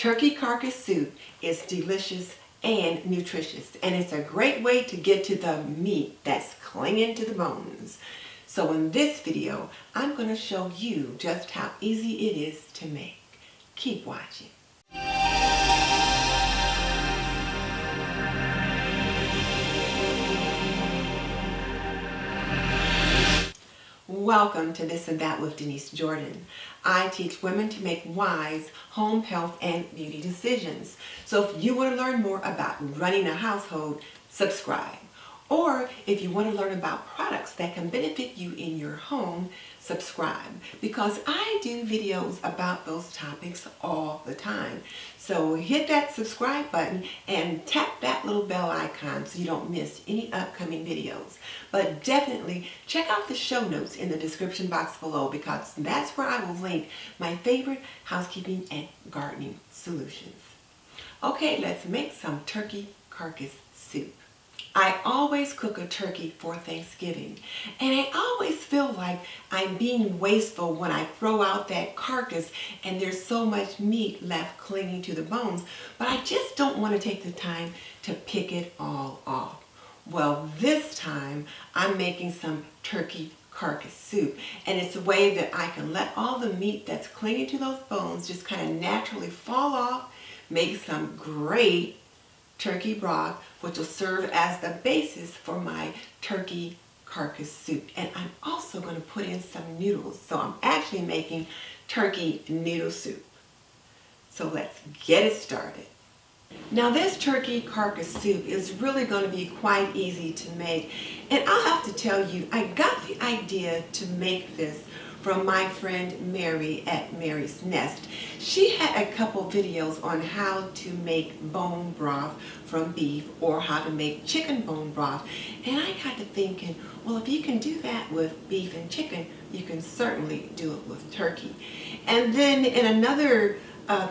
Turkey carcass soup is delicious and nutritious, and it's a great way to get to the meat that's clinging to the bones. So in this video, I'm going to show you just how easy it is to make. Keep watching. Welcome to This and That with Denise Jordan. I teach women to make wise home health and beauty decisions. So if you want to learn more about running a household, subscribe. Or if you want to learn about products that can benefit you in your home, subscribe. Because I do videos about those topics all the time. So hit that subscribe button and tap that little bell icon so you don't miss any upcoming videos. But definitely check out the show notes in the description box below, because that's where I will link my favorite housekeeping and gardening solutions. Okay, let's make some turkey carcass soup. I always cook a turkey for Thanksgiving, and I always feel like I'm being wasteful when I throw out that carcass and there's so much meat left clinging to the bones, but I just don't want to take the time to pick it all off. Well, this time I'm making some turkey carcass soup, and it's a way that I can let all the meat that's clinging to those bones just kind of naturally fall off, make some great turkey broth, which will serve as the basis for my turkey carcass soup. And I'm also going to put in some noodles. So I'm actually making turkey noodle soup. So let's get it started. Now this turkey carcass soup is really going to be quite easy to make. And I'll have to tell you, I got the idea to make this from my friend Mary at Mary's Nest. She had a couple videos on how to make bone broth from beef, or how to make chicken bone broth. And I got to thinking, well, if you can do that with beef and chicken, you can certainly do it with turkey. And then in another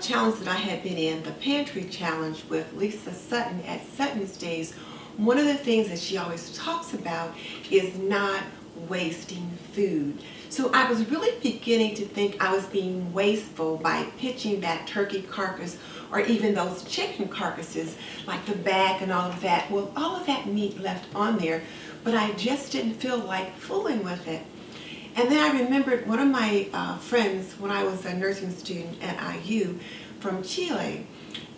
challenge that I had been in, the pantry challenge with Lisa Sutton at Sutton's Days, one of the things that she always talks about is not wasting food. So I was really beginning to think I was being wasteful by pitching that turkey carcass, or even those chicken carcasses, like the back and all of that. Well, all of that meat left on there, but I just didn't feel like fooling with it. And then I remembered one of my friends when I was a nursing student at IU from Chile.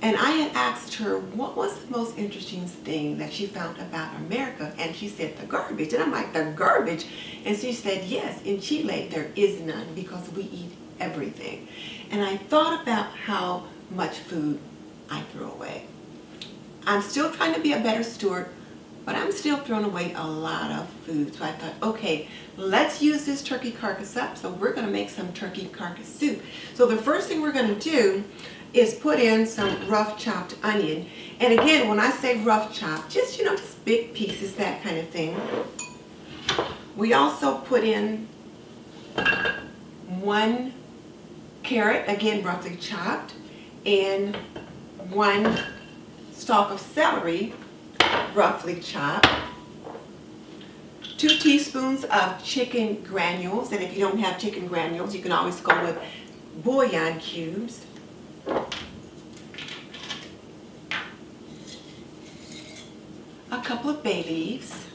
And I had asked her what was the most interesting thing that she found about America, and she said the garbage. And I'm like, the garbage? And she said, yes, in Chile there is none, because we eat everything. And I thought about how much food I throw away. I'm still trying to be a better steward, but I'm still throwing away a lot of food. So I thought, okay, let's use this turkey carcass up. So we're going to make some turkey carcass soup. So the first thing we're going to do is put in some rough chopped onion. And again, when I say rough chopped, just, just big pieces, that kind of thing. We also put in 1 carrot, again roughly chopped, and 1 stalk of celery, roughly chopped, 2 teaspoons of chicken granules, and if you don't have chicken granules, you can always go with bouillon cubes, a couple of bay leaves,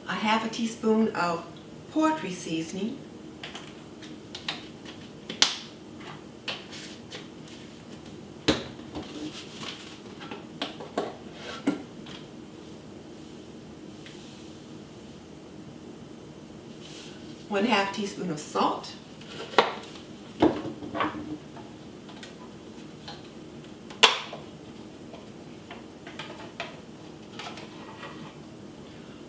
a half a teaspoon of poultry seasoning, one half teaspoon of salt,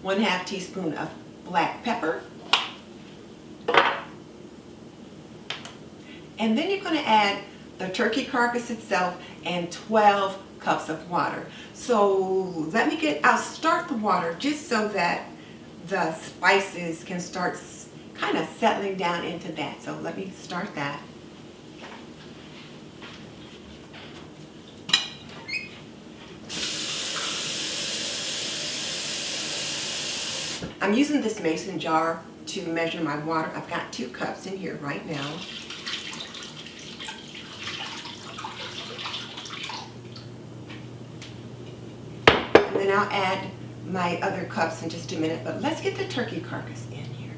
one half teaspoon of black pepper, and then you're going to add the turkey carcass itself and 12 cups of water. So I'll start the water just so that the spices can start kind of settling down into that. So let me start that. I'm using this mason jar to measure my water. I've got 2 cups in here right now. And then I'll add my other cups in just a minute, but let's get the turkey carcass in here.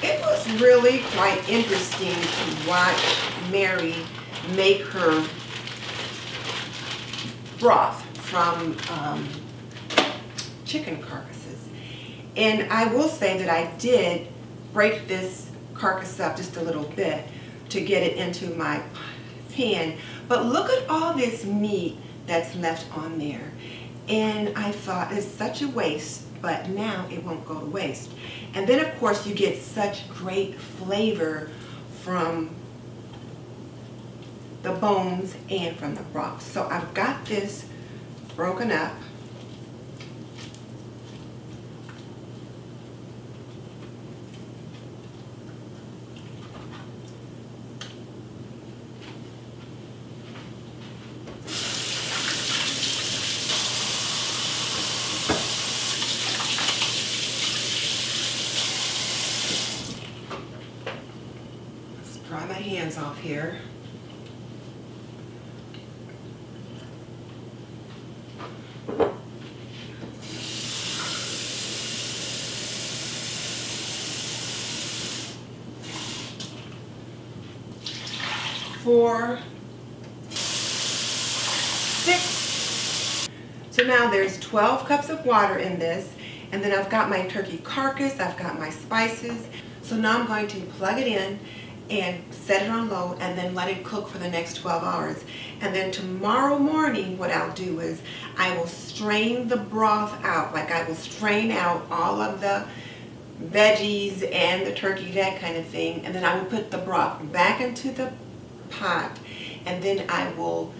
It was really quite interesting to watch Mary make her broth from chicken carcasses. And I will say that I did break this carcass up just a little bit to get it into my pan. But look at all this meat that's left on there. And I thought it's such a waste, but now it won't go to waste. And then of course you get such great flavor from the bones and from the broth. So I've got this broken up. Let's dry my hands off here. Four, 6. So now there's 12 cups of water in this, and then I've got my turkey carcass, I've got my spices. So now I'm going to plug it in and set it on low and then let it cook for the next 12 hours. And then tomorrow morning what I'll do is I will strain the broth out, like I will strain out all of the veggies and the turkey, that kind of thing, and then I will put the broth back into the pot, and then I will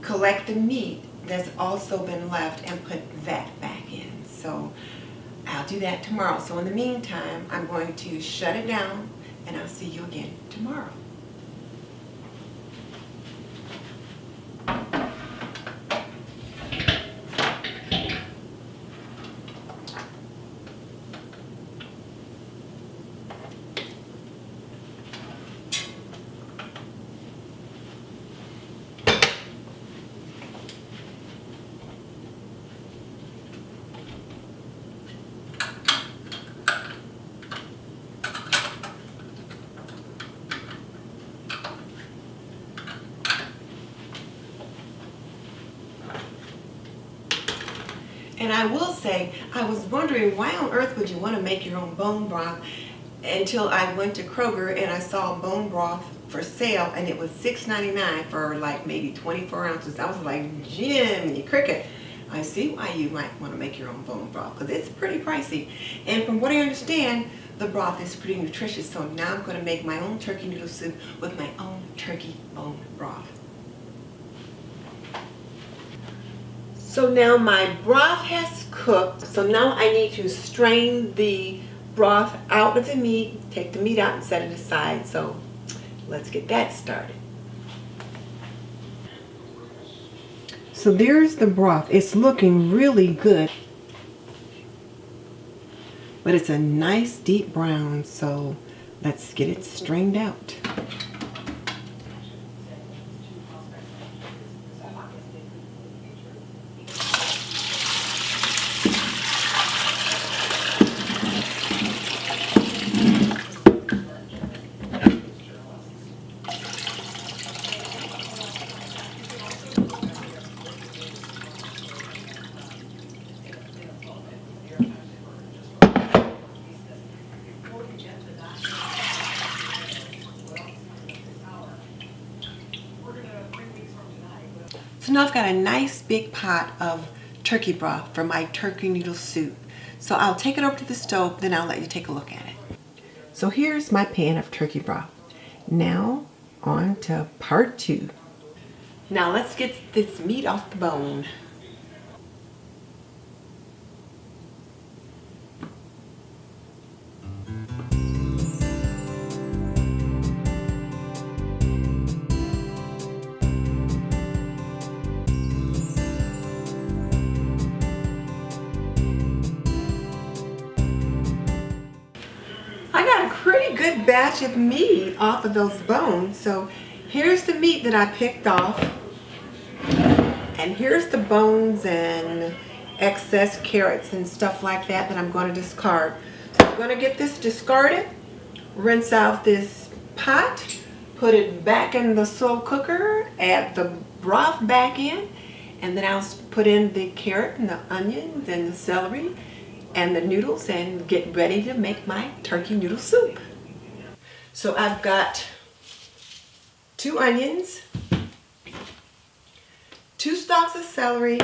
collect the meat that's also been left and put that back in. So I'll do that tomorrow. So in the meantime, I'm going to shut it down, and I'll see you again tomorrow. And I will say, I was wondering why on earth would you want to make your own bone broth, until I went to Kroger and I saw bone broth for sale, and it was $6.99 for like maybe 24 ounces. I was like, Jiminy Cricket, I see why you might want to make your own bone broth, because it's pretty pricey. And from what I understand, the broth is pretty nutritious. So now I'm going to make my own turkey noodle soup with my own turkey bone broth. So now my broth has cooked. So now I need to strain the broth out of the meat, take the meat out and set it aside. So let's get that started. So there's the broth. It's looking really good, but it's a nice deep brown. So let's get it strained out. So now I've got a nice big pot of turkey broth for my turkey noodle soup. So I'll take it over to the stove, then I'll let you take a look at it. So here's my pan of turkey broth. Now on to part 2. Now let's get this meat off the bone. good batch of meat off of those bones. So here's the meat that I picked off. And here's the bones and excess carrots and stuff like that that I'm going to discard. So I'm going to get this discarded, rinse out this pot, put it back in the slow cooker, add the broth back in, and then I'll put in the carrot and the onions and the celery and the noodles and get ready to make my turkey noodle soup. So I've got 2 onions, 2 stalks of celery,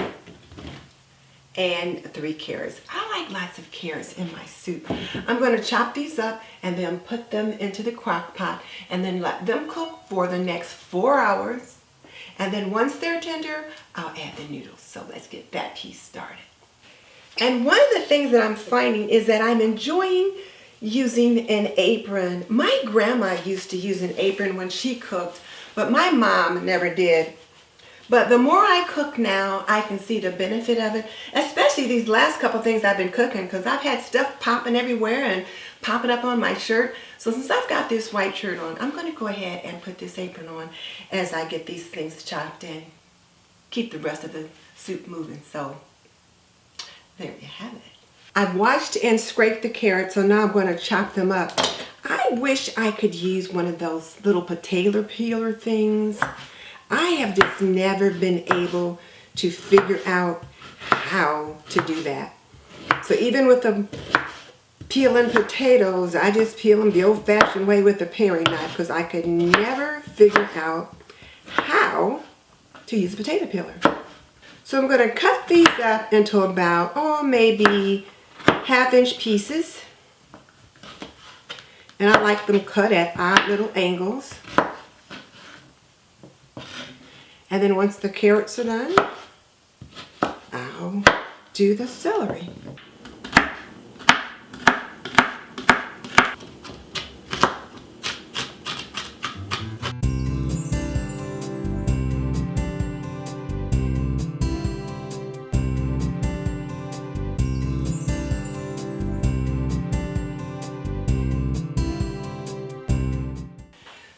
and 3 carrots. I like lots of carrots in my soup. I'm going to chop these up and then put them into the crock pot and then let them cook for the next 4 hours. And then once they're tender, I'll add the noodles. So let's get that piece started. And one of the things that I'm finding is that I'm enjoying using an apron. My grandma used to use an apron when she cooked, but my mom never did. But the more I cook now, I can see the benefit of it, especially these last couple things I've been cooking, because I've had stuff popping everywhere and popping up on my shirt. So since I've got this white shirt on, I'm going to go ahead and put this apron on as I get these things chopped in. Keep the rest of the soup moving. So there you have it. I've washed and scraped the carrots, so now I'm going to chop them up. I wish I could use one of those little potato peeler things. I have just never been able to figure out how to do that. So even with the peeling potatoes, I just peel them the old-fashioned way with a paring knife because I could never figure out how to use a potato peeler. So I'm going to cut these up into about, maybe 1/2-inch pieces. And I like them cut at odd little angles. And then once the carrots are done, I'll do the celery.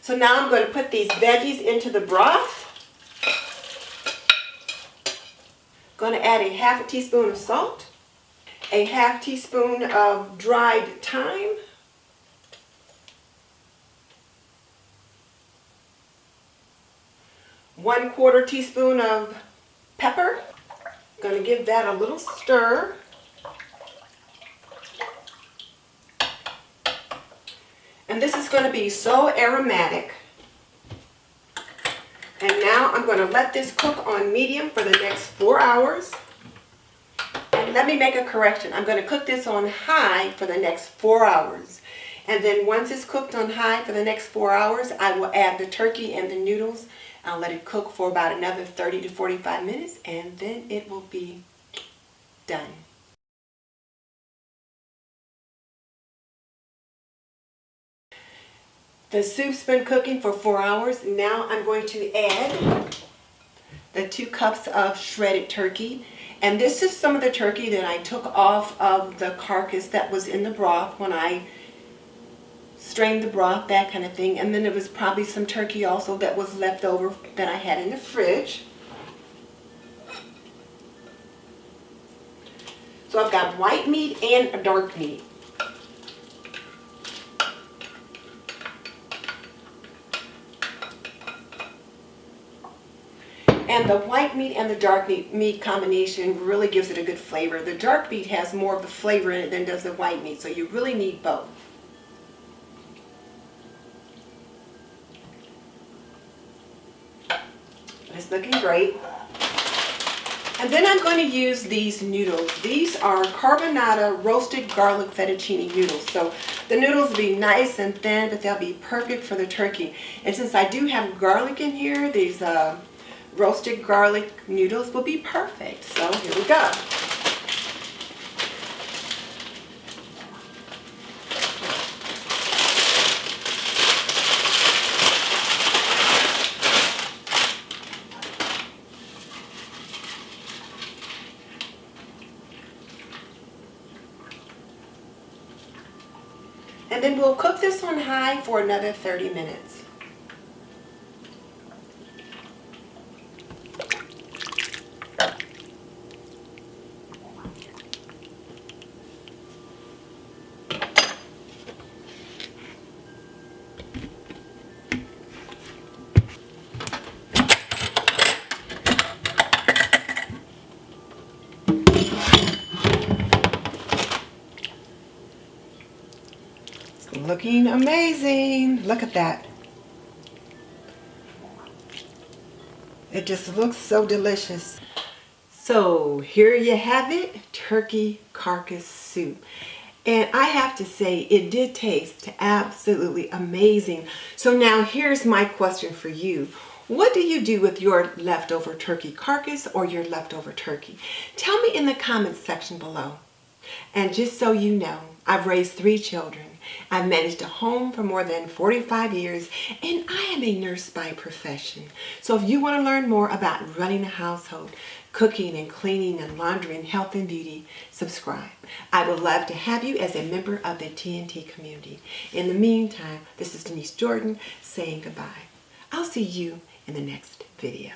So now I'm going to put these veggies into the broth. Going to add a 1/2 teaspoon of salt, a 1/2 teaspoon of dried thyme, ¼ teaspoon of pepper. Going to give that a little stir. And this is going to be so aromatic. And now I'm going to let this cook on medium for the next 4 hours. And let me make a correction. I'm going to cook this on high for the next 4 hours. And then once it's cooked on high for the next 4 hours, I will add the turkey and the noodles. I'll let it cook for about another 30 to 45 minutes, and then it will be done. The soup's been cooking for 4 hours. Now I'm going to add the 2 cups of shredded turkey. And this is some of the turkey that I took off of the carcass that was in the broth when I strained the broth, that kind of thing. And then there was probably some turkey also that was left over that I had in the fridge. So I've got white meat and dark meat. And the white meat and the dark meat combination really gives it a good flavor. The dark meat has more of the flavor in it than does the white meat, so you really need both. It's looking great. And then I'm going to use these noodles. These are carbonara roasted garlic fettuccine noodles. So the noodles will be nice and thin, but they'll be perfect for the turkey. And since I do have garlic in here, these roasted garlic noodles will be perfect. So here we go. And then we'll cook this on high for another 30 minutes. Looking amazing. Look at that. It just looks so delicious. So here you have it, turkey carcass soup. And I have to say, it did taste absolutely amazing. So now here's my question for you. What do you do with your leftover turkey carcass or your leftover turkey? Tell me in the comments section below. And just so you know, I've raised 3 children. I've managed a home for more than 45 years, and I am a nurse by profession. So if you want to learn more about running a household, cooking and cleaning and laundry and health and beauty, subscribe. I would love to have you as a member of the TNT community. In the meantime, this is Denise Jordan saying goodbye. I'll see you in the next video.